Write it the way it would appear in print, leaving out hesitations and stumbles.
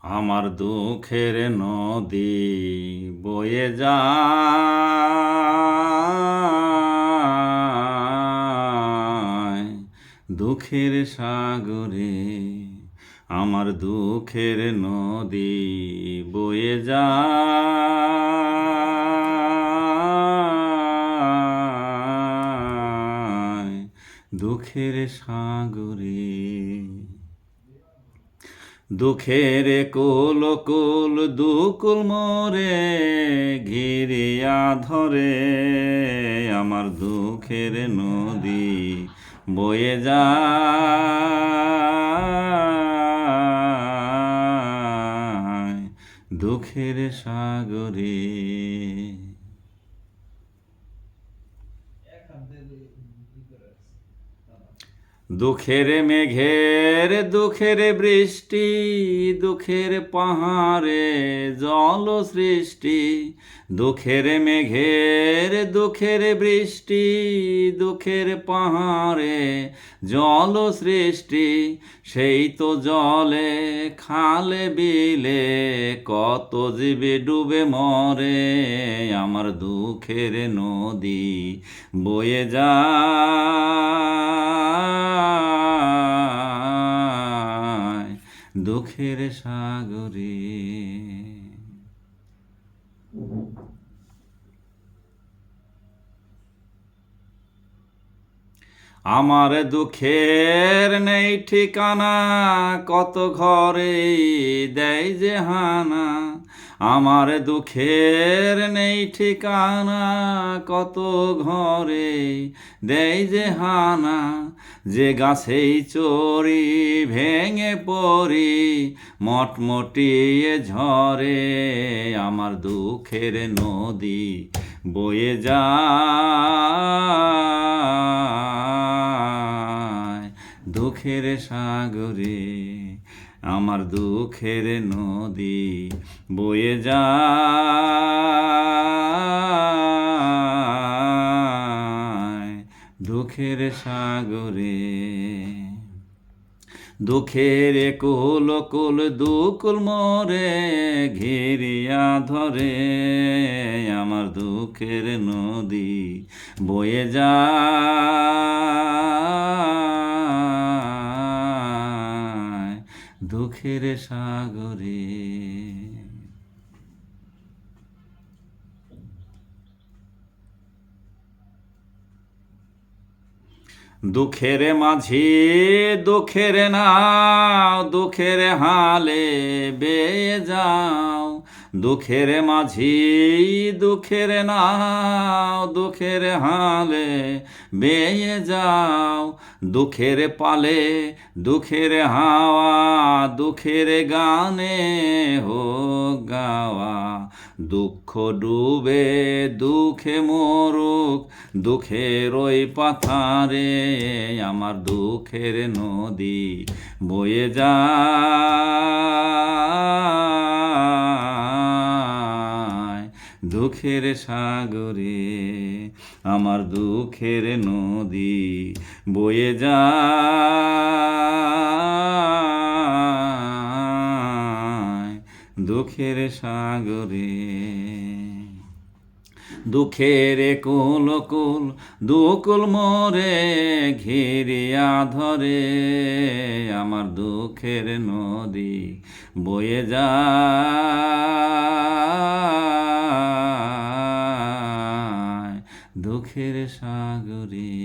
আমার দুঃখের নদী বয়ে যায় দুঃখের সাগরে। আমার দুঃখের নদী বয়ে যায় দুঃখের সাগরে। দুঃখের কুল কুল দুকুল মোরে ঘিরিয়া ধরে। আমার দুঃখের নদী বয়ে যায় দুঃখের সাগরে। দুঃখের মেঘের দুঃখের বৃষ্টি, দুঃখের পাহাড়ে জল সৃষ্টি। দুঃখের মেঘের দুঃখের বৃষ্টি, দুঃখের পাহাড়ে জল সৃষ্টি। সেই তো জলে খালে বিলে কত জীবে ডুবে মরে। আমার দুঃখের নদী বয়ে যায় দুঃখের সাগরে। আমার দুঃখের নেই ঠিকানা, কত ঘরে দেয় যে হানা। আমার দুঃখের নেই ঠিকানা, কত ঘরে দেয় যে হানা। যে গাছেই চড়ি ভেঙে পড়ি মটমটিয়ে ঝরে। আমার দুঃখের নদী বয়ে যায় দুঃখের সাগরে। আমার দুঃখের নদী বয়ে যায় দুঃখের সাগরে। দুঃখের কুল কুল দুকুল মোরে ঘিরিয়া ধরে। আমার দুঃখের নদী বয়ে যায় দুঃখের সাগরে। দুঃখের মাঝি দুঃখের নাও, দুঃখের হালে বেয়ে যাও। দুঃখের মাঝি দুঃখের নাও, দুঃখের হালে বেয়ে যাও। দুঃখের পালে দুঃখের হাওয়া, দুঃখের গানে হোক গাওয়া। দুঃখ ডুবে দুঃখে মরুক দুঃখের ওই পাথারে। আমার দুঃখের নদী বয়ে যায় দুঃখের সাগরে। আমার দুঃখের নদী বয়ে যায় দুঃখের সাগরে। দুঃখের কুল কুল দুকুল মোরে ঘিরিয়া ধরে। আমার দুঃখের নদী বয়ে যায় দুঃখের সাগরে।